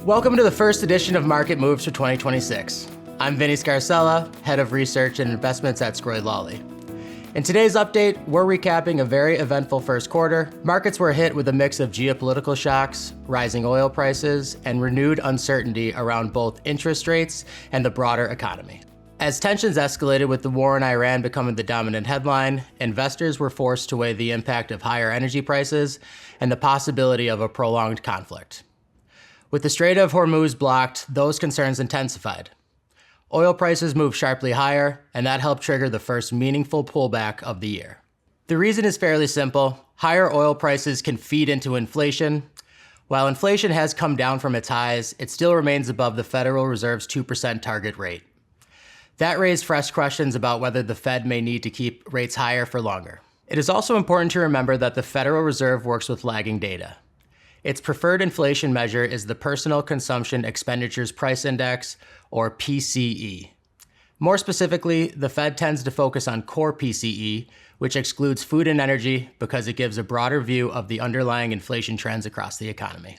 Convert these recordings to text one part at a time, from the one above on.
Welcome to the first edition of Market Moves for 2026. I'm Vincent Scarsella, Head of Research and Investments at Sgroi Lawley. In today's update, we're recapping a very eventful first quarter. Markets were hit with a mix of geopolitical shocks, rising oil prices, and renewed uncertainty around both interest rates and the broader economy. As tensions escalated with the war in Iran becoming the dominant headline, investors were forced to weigh the impact of higher energy prices and the possibility of a prolonged conflict. With the Strait of Hormuz blocked, those concerns intensified. Oil prices moved sharply higher, and that helped trigger the first meaningful pullback of the year. The reason is fairly simple. Higher oil prices can feed into inflation. While inflation has come down from its highs, it still remains above the Federal Reserve's 2% target rate. That raised fresh questions about whether the Fed may need to keep rates higher for longer. It is also important to remember that the Federal Reserve works with lagging data. Its preferred inflation measure is the Personal Consumption Expenditures Price Index, or PCE. More specifically, the Fed tends to focus on core PCE, which excludes food and energy because it gives a broader view of the underlying inflation trends across the economy.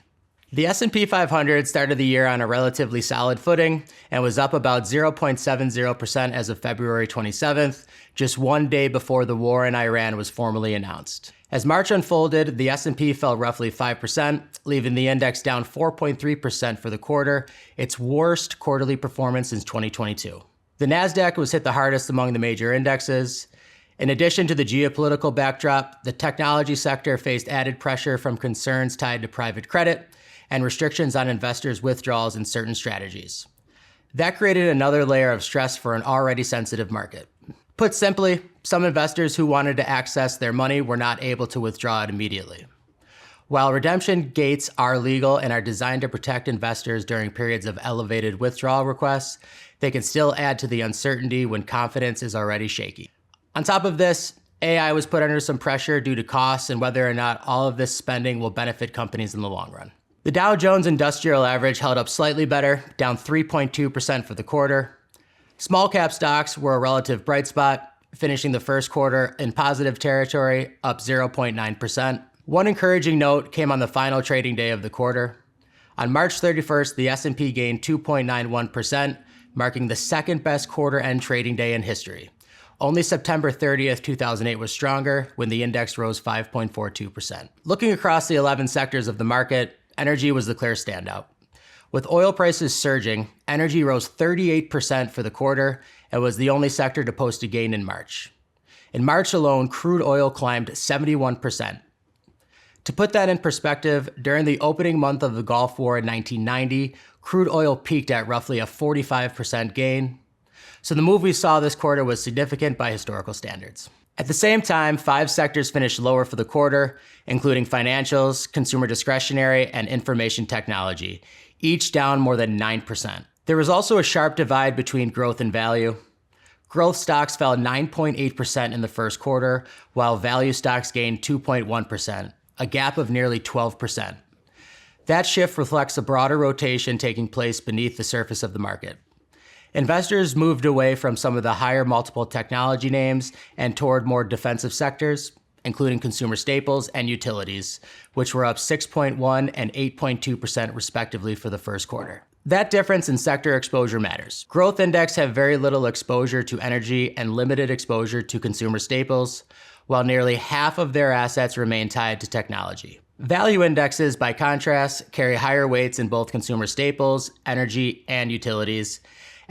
The S&P 500 started the year on a relatively solid footing and was up about 0.70% as of February 27th, just one day before the war in Iran was formally announced. As March unfolded, the S&P fell roughly 5%, leaving the index down 4.3% for the quarter, its worst quarterly performance since 2022. The Nasdaq was hit the hardest among the major indexes. In addition to the geopolitical backdrop, the technology sector faced added pressure from concerns tied to private credit and restrictions on investors' withdrawals in certain strategies. That created another layer of stress for an already sensitive market. Put simply, some investors who wanted to access their money were not able to withdraw it immediately. While redemption gates are legal and are designed to protect investors during periods of elevated withdrawal requests, they can still add to the uncertainty when confidence is already shaky. On top of this, AI was put under some pressure due to costs and whether or not all of this spending will benefit companies in the long run. The Dow Jones Industrial Average held up slightly better, down 3.2% for the quarter. Small cap stocks were a relative bright spot, finishing the first quarter in positive territory, up 0.9%. One encouraging note came on the final trading day of the quarter. On March 31st, the S&P gained 2.91%, marking the second best quarter-end trading day in history. Only September 30th, 2008 was stronger, when the index rose 5.42%. Looking across the 11 sectors of the market, energy was the clear standout. With oil prices surging, energy rose 38% for the quarter and was the only sector to post a gain in March. In March alone, crude oil climbed 71%. To put that in perspective, during the opening month of the Gulf War in 1990, crude oil peaked at roughly a 45% gain. So the move we saw this quarter was significant by historical standards. At the same time, 5 sectors finished lower for the quarter, including financials, consumer discretionary, and information technology, each down more than 9%. There was also a sharp divide between growth and value. Growth stocks fell 9.8% in the first quarter, while value stocks gained 2.1%, a gap of nearly 12%. That shift reflects a broader rotation taking place beneath the surface of the market. Investors moved away from some of the higher multiple technology names and toward more defensive sectors, including consumer staples and utilities, which were up 6.1% and 8.2% respectively for the first quarter. That difference in sector exposure matters. Growth index have very little exposure to energy and limited exposure to consumer staples, while nearly half of their assets remain tied to technology. Value indexes, by contrast, carry higher weights in both consumer staples, energy, and utilities,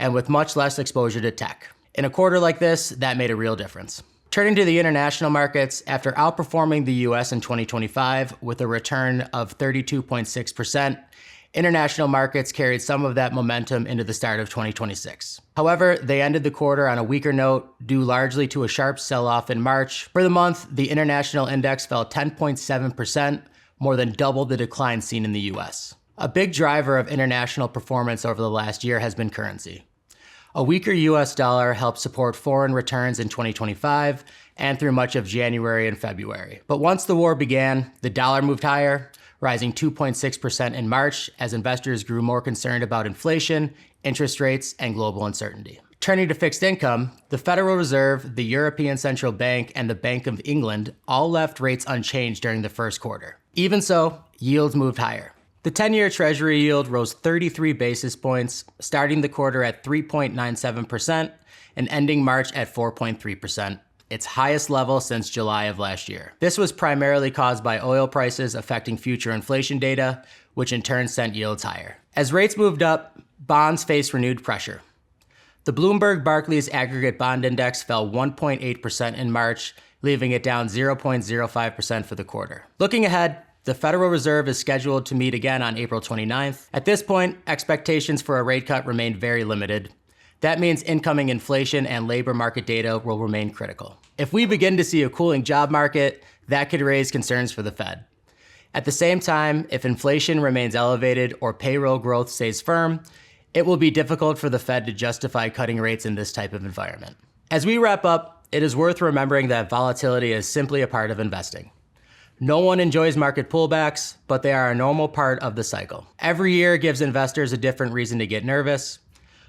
and with much less exposure to tech. In a quarter like this, that made a real difference. Turning to the international markets, after outperforming the US in 2025 with a return of 32.6%, international markets carried some of that momentum into the start of 2026. However, they ended the quarter on a weaker note, due largely to a sharp sell-off in March. For the month, the international index fell 10.7%, more than double the decline seen in the US. A big driver of international performance over the last year has been currency. A weaker US dollar helped support foreign returns in 2025 and through much of January and February. But once the war began, the dollar moved higher, rising 2.6% in March as investors grew more concerned about inflation, interest rates, and global uncertainty. Turning to fixed income, the Federal Reserve, the European Central Bank, and the Bank of England all left rates unchanged during the first quarter. Even so, yields moved higher. The 10-year Treasury yield rose 33 basis points, starting the quarter at 3.97% and ending March at 4.3%, its highest level since July of last year. This was primarily caused by oil prices affecting future inflation data, which in turn sent yields higher. As rates moved up, bonds faced renewed pressure. The Bloomberg Barclays Aggregate Bond Index fell 1.8% in March, leaving it down 0.05% for the quarter. Looking ahead, the Federal Reserve is scheduled to meet again on April 29th. At this point, expectations for a rate cut remain very limited. That means incoming inflation and labor market data will remain critical. If we begin to see a cooling job market, that could raise concerns for the Fed. At the same time, if inflation remains elevated or payroll growth stays firm, it will be difficult for the Fed to justify cutting rates in this type of environment. As we wrap up, it is worth remembering that volatility is simply a part of investing. No one enjoys market pullbacks, but they are a normal part of the cycle. Every year gives investors a different reason to get nervous.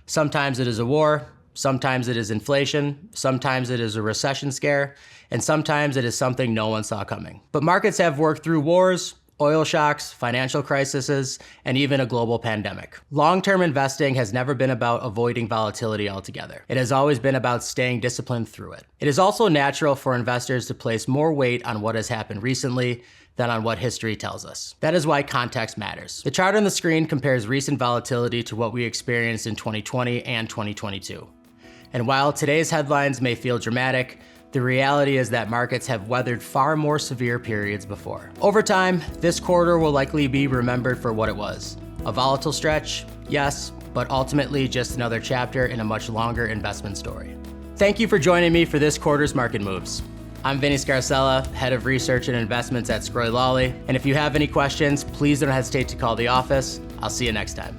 Sometimes it is a war, sometimes it is inflation, sometimes it is a recession scare, and sometimes it is something no one saw coming. But markets have worked through wars, oil shocks, financial crises, and even a global pandemic. Long-term investing has never been about avoiding volatility altogether. It has always been about staying disciplined through it. It is also natural for investors to place more weight on what has happened recently than on what history tells us. That is why context matters. The chart on the screen compares recent volatility to what we experienced in 2020 and 2022. And while today's headlines may feel dramatic, the reality is that markets have weathered far more severe periods before. Over time, this quarter will likely be remembered for what it was. A volatile stretch, yes, but ultimately just another chapter in a much longer investment story. Thank you for joining me for this quarter's market moves. I'm Vincent Scarsella, Head of Research and Investments at Sgroi Lawley, and if you have any questions, please don't hesitate to call the office. I'll see you next time.